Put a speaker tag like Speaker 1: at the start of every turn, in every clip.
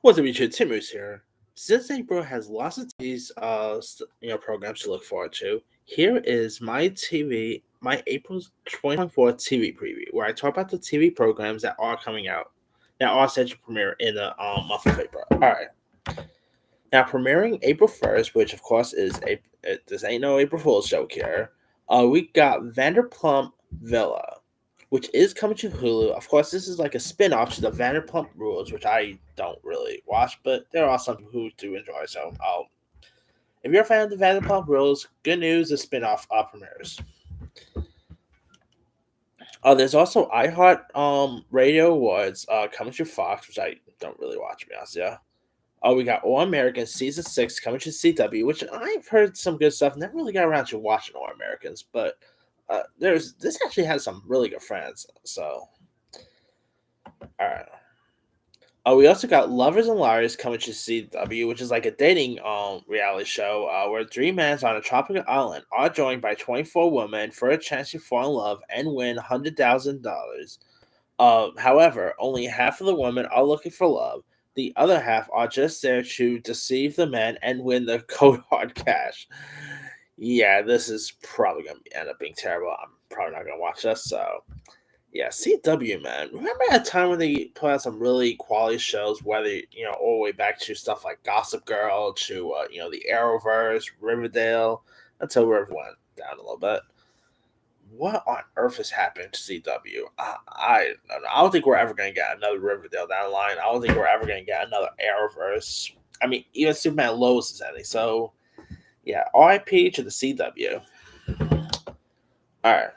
Speaker 1: What's up, YouTube? Tim Moose here. Since April has lots of these programs to look forward to, here is my April 2024 TV preview, where I talk about the TV programs that are coming out, that are set to premiere in the month of April. All right, now premiering April 1st, which of course is this ain't no April Fool's joke here. We got Vanderpump Villa, which is coming to Hulu. Of course, this is like a spin-off to the Vanderpump Rules, which I don't really watch, but there are some who do enjoy. So, if you're a fan of the Vanderpump Rules, good news, the spin-off premieres. There's also iHeart Radio Awards coming to Fox, which I don't really watch, to be honest. Yeah. We got All Americans season 6 coming to CW, which I've heard some good stuff. Never really got around to watching All Americans, but this actually has some really good friends. So, all right. We also got Lovers and Liars coming to CW, which is like a dating reality show where three men on a tropical island are joined by 24 women for a chance to fall in love and win $100,000. However, only half of the women are looking for love. The other half are just there to deceive the men and win the cold hard cash. Yeah, this is probably gonna end up being terrible. I'm probably not gonna watch this. So, yeah, CW, man. Remember that time when they put out some really quality shows, whether all the way back to stuff like Gossip Girl, to the Arrowverse, Riverdale, until River went down a little bit. What on earth has happened to CW? I don't know. I don't think we're ever going to get another Riverdale down the line. I don't think we're ever going to get another Arrowverse. I mean, even Superman Lois is ending. So, yeah, RIP to the CW. All right.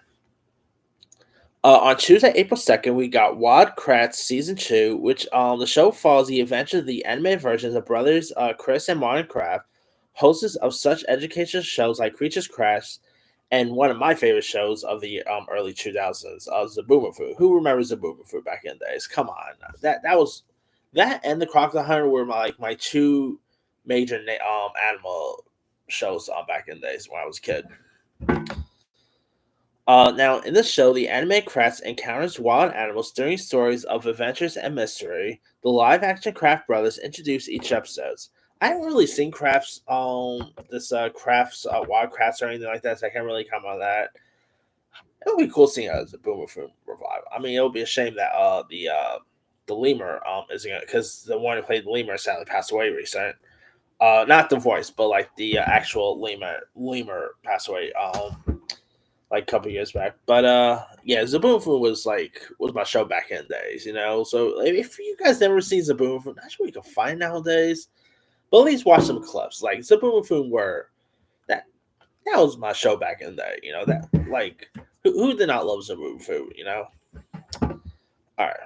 Speaker 1: On Tuesday, April 2nd, we got Wild Kratts Season 2, which the show follows the adventures of the animated versions of brothers Chris and Martin Kraft, hosts of such educational shows like Creatures Crash, and one of my favorite shows of the early 2000s, Zaboomafoo. Who remembers Zaboomafoo back in the days? Come on. That and The Crocodile Hunter were my two major animal shows back in the days when I was a kid. Now, in this show, the animated Kratts encounters wild animals during stories of adventures and mystery. The live-action Kraft brothers introduce each episodes. I haven't really seen Kraft's Kraft's Wild Kratts or anything like that, so I can't really comment on that. It would be cool seeing it as a Boomerang revival. I mean, it would be a shame that the lemur isn't gonna, because the one who played the lemur sadly passed away recently. Not the voice, but like the actual lemur passed away. Like a couple years back. But yeah, Zaboomafoo was my show back in the days, So if you guys never seen Zaboomafoo, not sure you can find nowadays. But at least watch some clips. Like Zaboomafoo that was my show back in the day, that who did not love Zaboomafoo, Alright.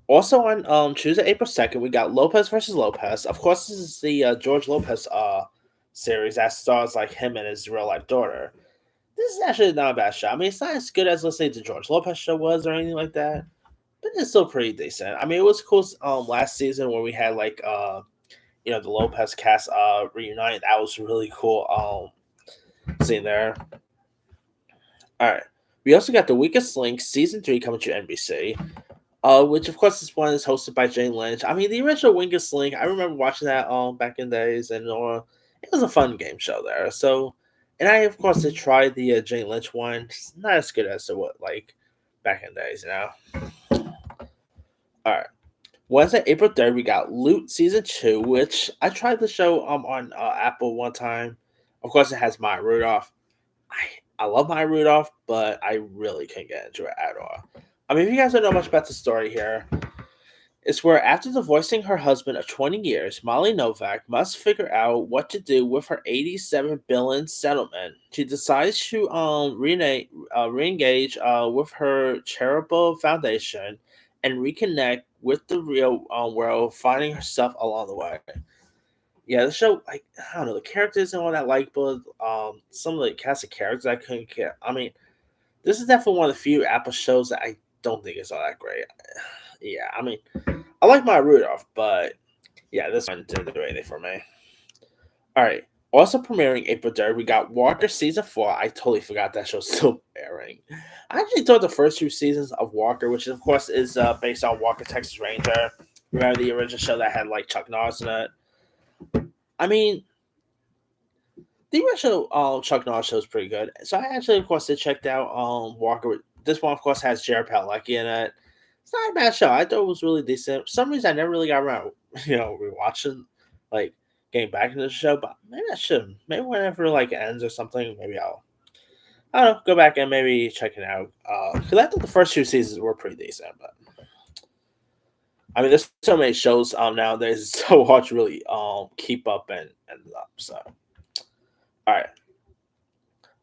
Speaker 1: Also on Tuesday, April 2nd, we got Lopez versus Lopez. Of course, this is the George Lopez series that stars like him and his real life daughter. This is actually not a bad show. I mean, it's not as good as, let's say, the George Lopez show was or anything like that, but it's still pretty decent. I mean, it was cool last season when we had the Lopez cast reunited. That was really cool seeing there. All right. We also got The Weakest Link Season 3 coming to NBC, which, of course, this one is hosted by Jane Lynch. I mean, the original Weakest Link, I remember watching that back in the days, and it was a fun game show there. So, and I, of course, did try the Jane Lynch one. It's not as good as what back in the days, All right. Wednesday, April 3rd, we got Loot Season 2, which I tried the show on Apple one time. Of course, it has Maya Rudolph. I love Maya Rudolph, but I really can't get into it at all. I mean, if you guys don't know much about the story here, it's where after divorcing her husband of 20 years, Molly Novak must figure out what to do with her $87 billion settlement. She decides to re-engage with her charitable foundation and reconnect with the real world, finding herself along the way. Yeah, the show, I don't know, the characters and all that likable. Some of the cast of characters I couldn't get. I mean, this is definitely one of the few Apple shows that I don't think is all that great. Yeah, I mean, I like my Rudolph, but yeah, this one didn't do anything for me. All right. Also premiering April 3rd, we got Walker Season 4. I totally forgot that show's still airing. I actually thought the first two seasons of Walker, which of course is based on Walker, Texas Ranger. Remember the original show that had like Chuck Norris in it? I mean, the original Chuck Norris show is pretty good. So I actually, of course, did checked out Walker. This one, of course, has Jared Padalecki in it. It's not a bad show. I thought it was really decent. For some reason, I never really got around, rewatching, like getting back into the show. But maybe I should. Maybe whenever like it ends or something, maybe I don't know, go back and maybe check it out. Because I thought the first two seasons were pretty decent, but I mean, there's so many shows nowadays. It's so hard to really keep up and up. So all right.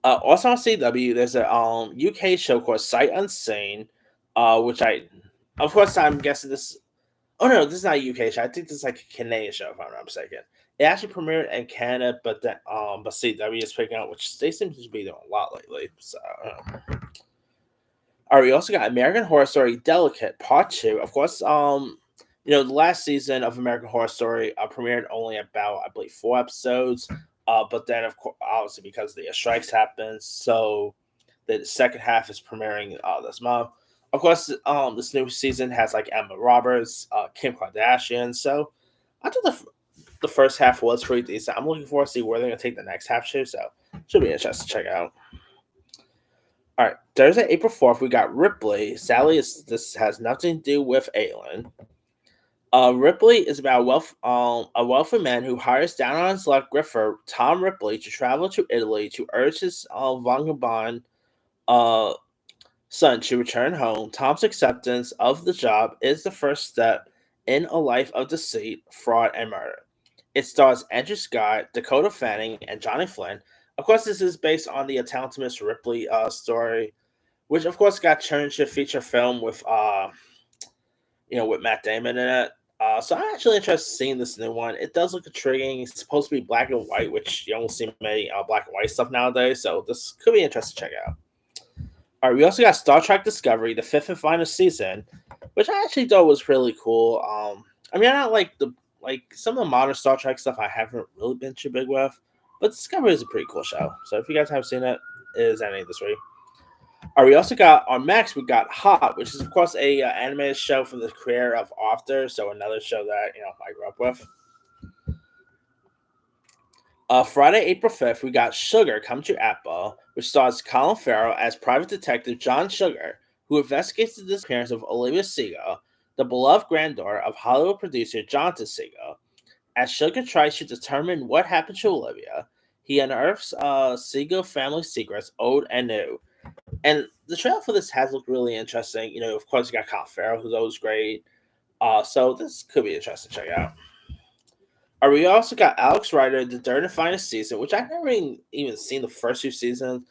Speaker 1: Also on CW, there's a UK show called Sight Unseen, which of course, I'm guessing this. Oh no, this is not a UK show. I think this is like a Canadian show, if I'm not mistaken. It actually premiered in Canada, but CW is picking up, which they seem to be doing a lot lately. So, all right, we also got American Horror Story Delicate Part Two. Of course, the last season of American Horror Story premiered only about I believe 4 episodes. But then, of course, obviously because the strikes happened, so the second half is premiering this month. Of course, this new season has like Emma Roberts, Kim Kardashian. So I thought the first half was pretty decent. I'm looking forward to see where they're gonna take the next half to. So should be interesting to check out. All right, Thursday, April 4th, we got Ripley. Sadly, this has nothing to do with Aelin. Ripley is about a wealthy man who hires down on his luck griffer Tom Ripley to travel to Italy to urge his vagabond uh, son to return home. Tom's acceptance of the job is the first step in a life of deceit, fraud, and murder. It stars Andrew Scott, Dakota Fanning, and Johnny Flynn. Of course, this is based on the talented Miss Ripley story, which of course got turned into a feature film with Matt Damon in it. So I'm actually interested in seeing this new one. It does look intriguing. It's supposed to be black and white, which you don't see many black and white stuff nowadays. So this could be interesting to check out. All right, we also got Star Trek Discovery, the fifth and final season, which I actually thought was really cool. I mean, I don't like some of the modern Star Trek stuff. I haven't really been too big with, but Discovery is a pretty cool show. So if you guys haven't seen it, it is ending this week. All right, we also got on Max. We got Hot, which is of course a animated show from the creator of After, so another show that I grew up with. Friday, April 5th, we got Sugar Come to Apple, which stars Colin Farrell as private detective John Sugar, who investigates the disappearance of Olivia Seagull, the beloved granddaughter of Hollywood producer Jonathan Seagull. As Sugar tries to determine what happened to Olivia, he unearths Seagull family secrets, old and new. And the trailer for this has looked really interesting. Of course, you got Colin Farrell, who's always great. So this could be interesting to check out. We also got Alex Rider, the third and final season, which I've never even seen the first 2 seasons.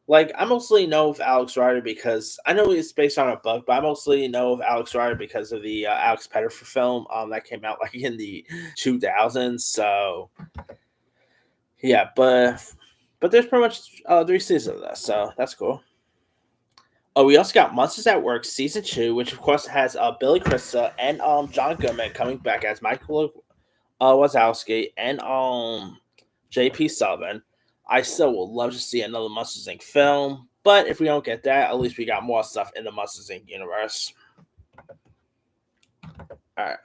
Speaker 1: Like, I mostly know of Alex Rider because I know it's based on a book, but I mostly know of Alex Rider because of the Alex Pettyfer film that came out like in the 2000s. So, yeah, but there's pretty much 3 seasons of this, so that's cool. Oh, we also got Monsters at Work season 2, which of course has Billy Crystal and John Goodman coming back as Michael Wazowski and J.P. Sullivan. I still would love to see another Monsters Inc. film, but if we don't get that, at least we got more stuff in the Monsters Inc. universe. All right.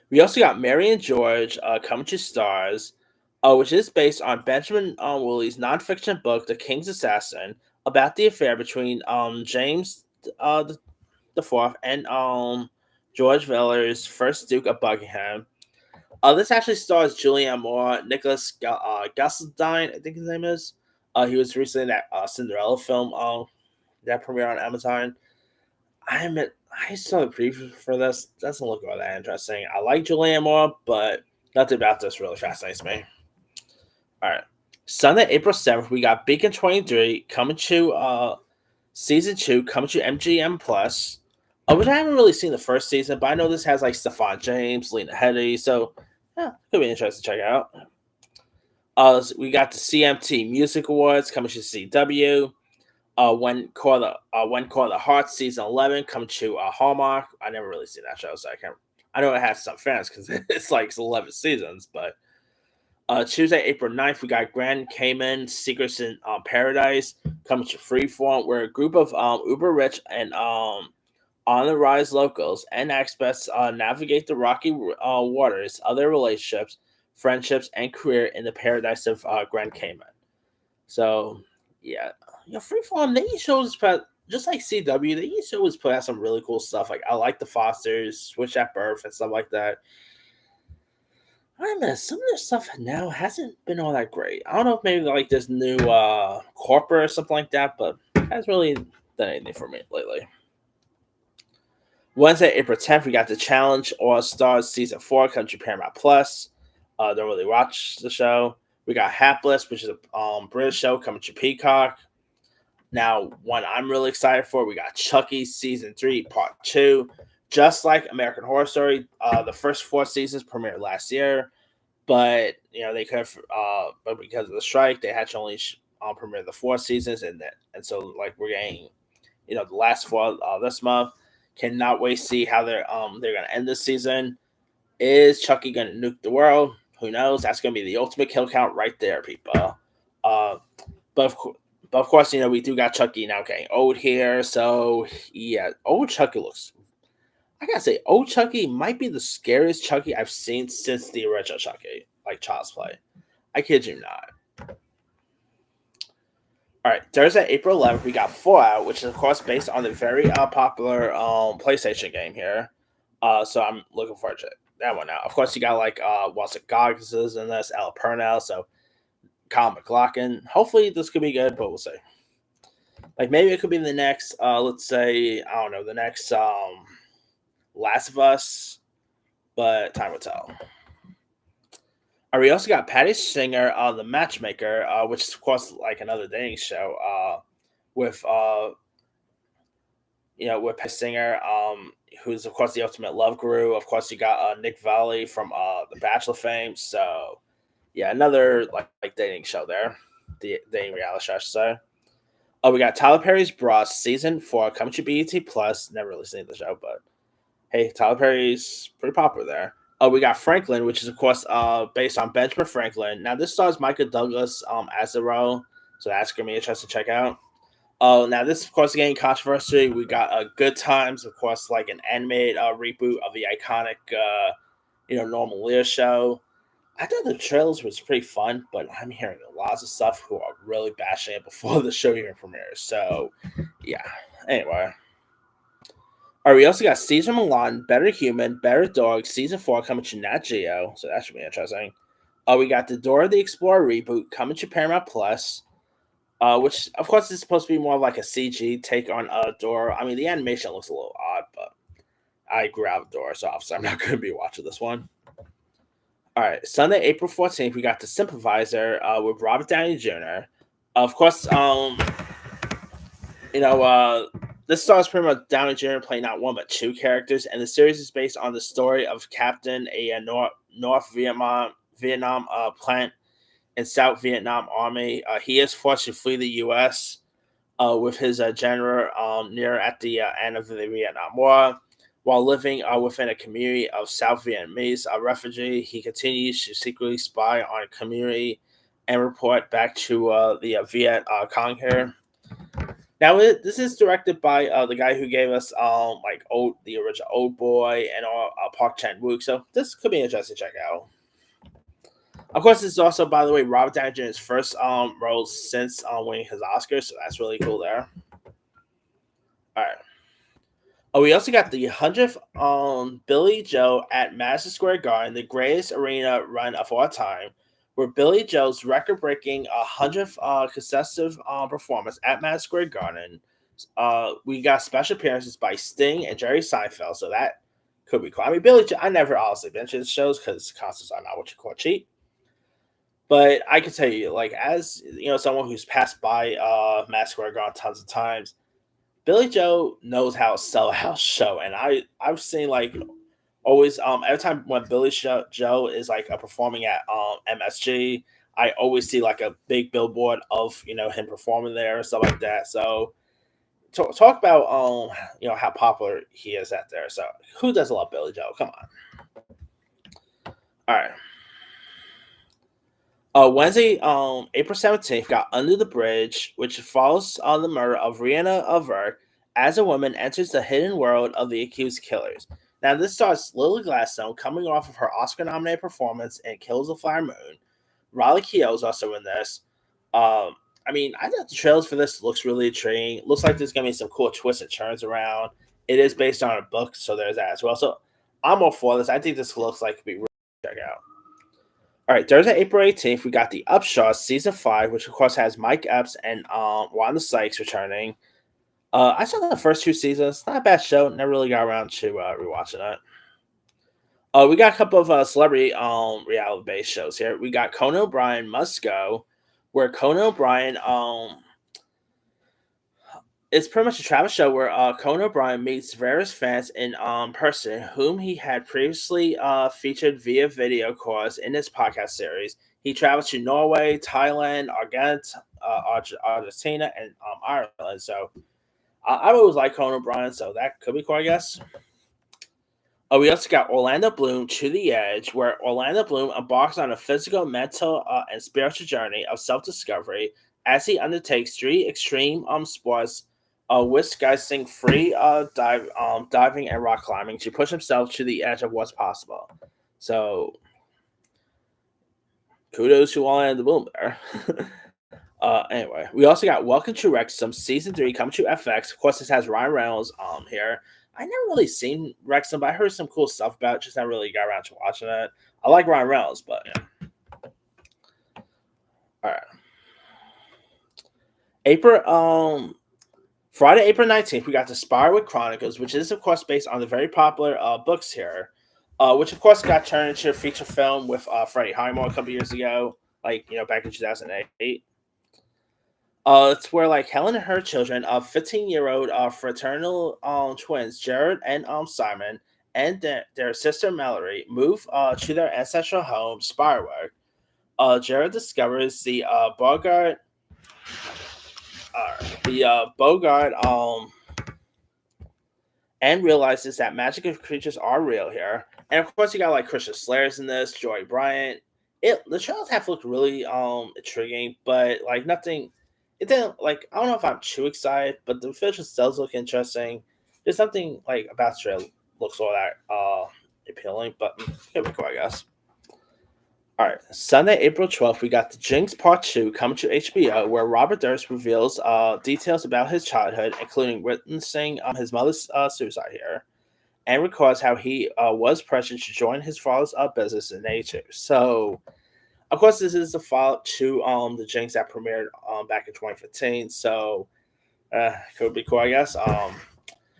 Speaker 1: We also got Mary and George coming to stars, which is based on Benjamin Woolley's nonfiction book, The King's Assassin, about the affair between James the Fourth and George Villiers, first Duke of Buckingham. This actually stars Julianne Moore, Nicholas Gasseldine, I think his name is. He was recently in that Cinderella film that premiered on Amazon. I saw the preview for this. Doesn't look all that interesting. I like Julianne Moore, but nothing about this really fascinates me. All right. Sunday, April 7th, we got Beacon 23 coming to season 2, coming to MGM Plus. Which I haven't really seen the first season, but I know this has like Stefan James, Lena Headey, so yeah, could be interesting to check out. We got the CMT Music Awards coming to CW. When Call the Heart season 11 coming to Hallmark. I never really seen that show, so I can't. I know it has some fans because it's like 11 seasons, but Tuesday, April 9th, we got Grand Cayman Secrets in Paradise coming to Freeform, where a group of uber rich and On the rise locals and experts navigate the rocky waters of their relationships, friendships, and career in the paradise of Grand Cayman. So, yeah, Freeform, they used to always put, just like CW, they used to always put out some really cool stuff. Like, I like the Fosters, Switch at Birth, and stuff like that. I don't know, some of their stuff now hasn't been all that great. I don't know if maybe like this new corporate or something like that, but it hasn't really done anything for me lately. Wednesday, April 10th, we got the Challenge All Stars Season 4 coming to Paramount Plus. Don't really watch the show. We got Hapless, which is a British show coming to Peacock. Now, one I'm really excited for, we got Chucky Season 3, Part 2. Just like American Horror Story, the first 4 seasons premiered last year, but they could have, but because of the strike, they had to only premiere the 4 seasons, and so like we're getting, the last 4 this month. Cannot wait to see how they're gonna end this season. Is Chucky gonna nuke the world? Who knows? That's gonna be the ultimate kill count right there, people. But of course, we do got Chucky now getting old here, so yeah, old Chucky looks. I gotta say, old Chucky might be the scariest Chucky I've seen since the original Chucky, like Child's Play. I kid you not. All right, Thursday, April 11th, we got Fallout, which is, of course, based on the very popular PlayStation game here. So I'm looking forward to that one now. Of course, you got, like, Walter Goggins in this, Ella Purnell, so Kyle MacLachlan. Hopefully, this could be good, but we'll see. Like, maybe it could be the next, let's say, I don't know, the next Last of Us, but time will tell. We also got Patty Singer, the Matchmaker, which is of course like another dating show, with with Patty Singer, who's of course the ultimate love guru. Of course, you got Nick Valley from The Bachelor fame. So yeah, another like dating show there, the dating reality show, I should say. We got Tyler Perry's Bros season 4 coming to BET Plus. Never really seen the show, but hey, Tyler Perry's pretty popular there. We got Franklin, which is of course based on Benjamin Franklin. Now this stars Michael Douglas as the role, so that's gonna be interesting to check out. Oh, now this of course getting controversy. We got Good Times, of course, like an animated reboot of the iconic Norman Lear show. I thought the trailers was pretty fun, but I'm hearing lots of stuff who are really bashing it before the show even premieres. So yeah. Anyway. All right, we also got Caesar Milan, Better Human, Better Dog, Season 4 coming to Nat Geo, so that should be interesting. We got the Dora the Explorer reboot coming to Paramount Plus, which, of course, is supposed to be more like a CG take on Dora. I mean, the animation looks a little odd, but I grew out of Dora, so obviously I'm not going to be watching this one. All right, Sunday, April 14th, we got The Sympathizer with Robert Downey Jr. Of course, this stars pretty much Downey Jr. playing not one but 2 characters, and the series is based on the story of Captain, a North Vietnam plant in South Vietnam Army. He is forced to flee the U.S. With his general near at the end of the Vietnam War. While living within a community of South Vietnamese refugee, he continues to secretly spy on a community and report back to the Viet Cong here. Now, this is directed by the guy who gave us the original Old Boy and Park Chan Wook, so this could be interesting to check out. Of course, this is also, by the way, Robert Downey Jr.'s first role since winning his Oscar, so that's really cool there. All right. We also got the 100th Billy Joe at Madison Square Garden, the greatest arena run of all time, where Billy Joe's record-breaking 100th consecutive performance at Madison Square Garden. We got special appearances by Sting and Jerry Seinfeld, so that could be cool. I mean, Billy Joe, I never honestly been to his shows because concerts are not what you call cheap. But I can tell you, like, as someone who's passed by Madison Square Garden tons of times, Billy Joe knows how to sell a house show, and I've seen always every time when Billy Joe is performing at MSG, I always see like a big billboard of him performing there and stuff like that. So talk about how popular he is out there. So who doesn't love Billy Joe? Come on. All right. Wednesday, April 17th, got Under the Bridge, which follows on the murder of Rihanna Avert as a woman enters the hidden world of the accused killers. Now, this stars Lily Gladstone coming off of her Oscar nominated performance in Kills the Flower Moon. Riley Keough is also in this. Um, I mean, I thought the trailers for this looks really intriguing. Looks like there's gonna be some cool twists and turns around. It is based on a book, so there's that as well. So I'm all for this. I think this looks like it could be really check out. All right, Thursday, April 18th, we got the Upshaw season 5, which of course has Mike Epps and Wanda Sykes returning. I saw the first 2 seasons. Not a bad show. Never really got around to rewatching it. We got a couple of celebrity reality based shows here. We got Conan O'Brien Must Go, where Conan O'Brien it's pretty much a travel show where Conan O'Brien meets various fans in person whom he had previously featured via video calls in his podcast series. He travels to Norway, Thailand, Argentina, and Ireland. So I always like Conan O'Brien, so that could be cool, I guess. We also got Orlando Bloom to the Edge, where Orlando Bloom embarks on a physical, mental, and spiritual journey of self discovery as he undertakes 3 extreme sports, which guys sing free diving and rock climbing to push himself to the edge of what's possible. So, kudos to Orlando Bloom there. Anyway, we also got Welcome to Wrexham season 3 coming to FX. Of course, this has Ryan Reynolds here. I never really seen Wrexham, but I heard some cool stuff about it. Just not really got around to watching it. I like Ryan Reynolds, but yeah. All right. Friday, April 19th, we got the Spiderwick Chronicles, which is of course based on the very popular books here, which of course got turned into a feature film with Freddie Highmore a couple years ago, back in 2008. It's where like Helen and her children, 15-year-old fraternal twins, Jared and Simon, and their sister Mallory, move to their ancestral home, Spiderwick. Jared discovers Bogart, and realizes that magical creatures are real here. And of course, you got like Christian Slayer's in this, Joy Bryant. The trailers have looked really intriguing, but like nothing. It didn't like. I don't know if I'm too excited, but the visuals does look interesting. There's something like about the trailer looks all that appealing, but here we go, I guess. All right, Sunday, April 12th, we got The Jinx Part 2 coming to HBO, where Robert Durst reveals details about his childhood, including witnessing his mother's suicide here, and records how he was pressured to join his father's business in 82. So, of course, this is the follow-up to The Jinx that premiered back in 2015, so could be cool, I guess.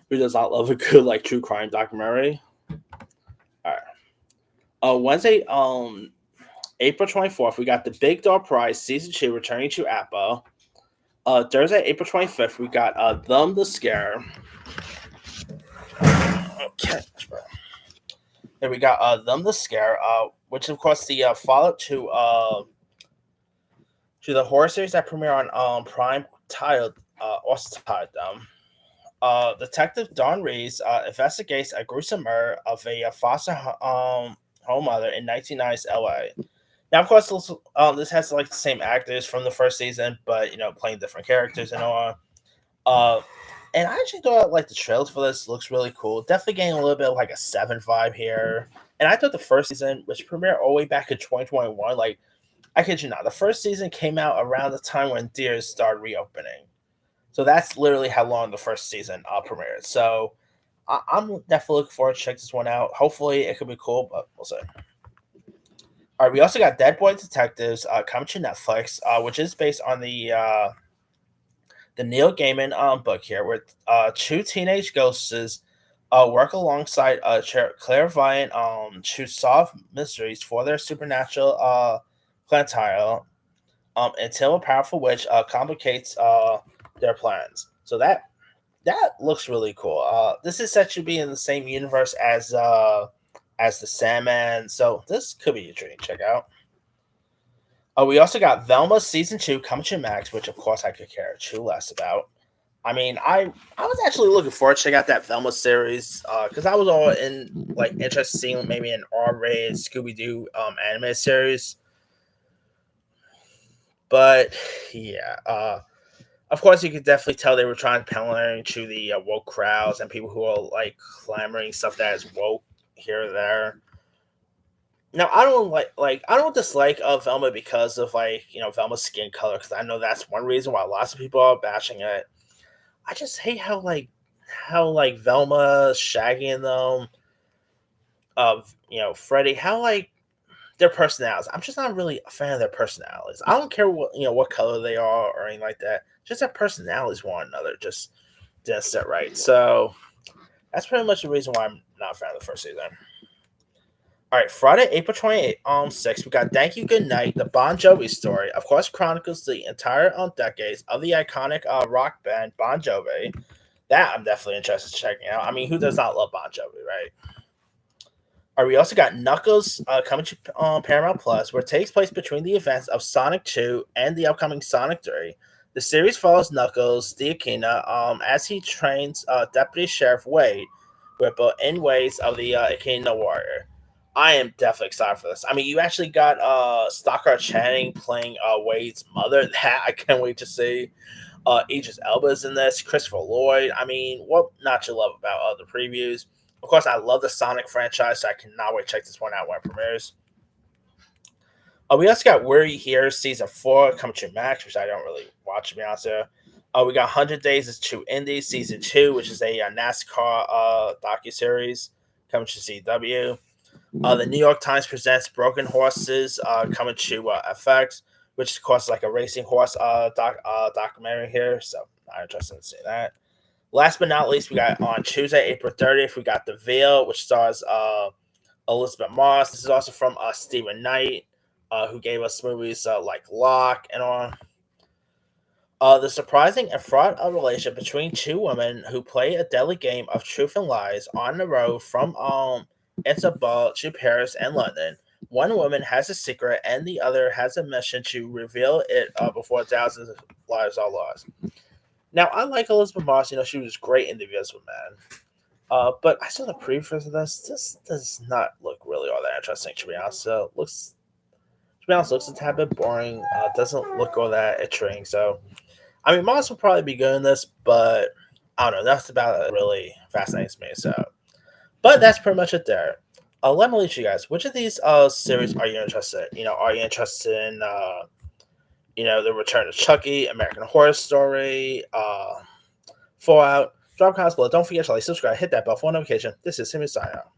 Speaker 1: Who does not love a good, like, true crime documentary? All right. Wednesday, April 24th, we got the Big Dog Prize Season 2 returning to Apple. Thursday, April 25th, we got Them the Scare. Okay. Then we got Them the Scare, which of course the follow-up to the horror series that premiered on Prime titled also titled Them. Detective Don Reeves investigates a gruesome murder of a foster home mother in 1990s LA. Now, of course, this has like the same actors from the first season, but playing different characters and all. And I actually thought like the trailers for this looks really cool. Definitely getting a little bit of like a 7 vibe here. And I thought the first season, which premiered all the way back in 2021, like I kid you not, the first season came out around the time when theaters started reopening. So that's literally how long the first season premiered. So I'm definitely looking forward to check this one out. Hopefully it could be cool, but we'll see. All right, we also got Dead Boy Detectives coming to Netflix, which is based on the Neil Gaiman book here, where 2 teenage ghosts work alongside clairvoyant to solve mysteries for their supernatural clientele until a powerful witch complicates their plans. So that looks really cool. This is set to be in the same universe as the Sandman, so this could be intriguing to check out. We also got Velma Season 2 coming to Max, which of course I could care too less about. I mean, I was actually looking forward to check out that Velma series because I was all interested in seeing maybe an R-rated Scooby-Doo anime series. But yeah, Of course, you could definitely tell they were trying pandering to the woke crowds and people who are like clamoring stuff that is woke here or there. Now, I don't I don't dislike Velma because of Velma's skin color, because I know that's one reason why lots of people are bashing it. I just hate how Velma, Shaggy, and them of Freddy, how their personalities. I'm just not really a fan of their personalities. I don't care what color they are or anything like that. Just their personalities one another just didn't sit right. So that's pretty much the reason why I'm not a fan of the first season. All right, Friday, April 28th, 6, we got Thank You Good Night, the Bon Jovi story. Of course, chronicles the entire decades of the iconic rock band Bon Jovi. That I'm definitely interested in checking out. I mean, who does not love Bon Jovi, right? All right, we also got Knuckles coming to Paramount Plus, where it takes place between the events of Sonic 2 and the upcoming Sonic 3. The series follows Knuckles, the Echidna, as he trains Deputy Sheriff Wade with in ways of the Echidna Warrior. I am definitely excited for this. I mean, you actually got Stockard Channing playing Wade's mother. That I can't wait to see. Idris Elba's in this. Christopher Lloyd. I mean, what not to love about the previews? Of course, I love the Sonic franchise, so I cannot wait to check this one out when it premieres. We also got We're Here season 4 coming to Max, which I don't really watch, to be honest with you. We got 100 Days to Indy season 2, which is a NASCAR docuseries coming to CW. The New York Times presents Broken Horses coming to FX, which of course is like a racing horse documentary here. So I'm interested in seeing that. Last but not least, we got on Tuesday, April 30th, we got The Veil, which stars Elizabeth Moss. This is also from Stephen Knight, who gave us movies like Locke and on. The surprising and fraught relationship between two women who play a deadly game of truth and lies on the road from Istanbul to Paris and London. One woman has a secret, and the other has a mission to reveal it before thousands of lives are lost. Now, I like Elizabeth Moss. She was great in The Invisible Man. But I saw the preview for this. This does not look really all that interesting, to be honest. So, looks a tad bit boring. Doesn't look all that intriguing. So, I mean, Moss will probably be good in this, but I don't know. That's about it. Really fascinates me. So, but that's pretty much it there. Let me leave you guys. Which of these series are you interested in? Are you interested in The Return of Chucky, American Horror Story, Fallout? Drop comments below. Don't forget to like, subscribe, hit that bell for notification. This is Simon signing out.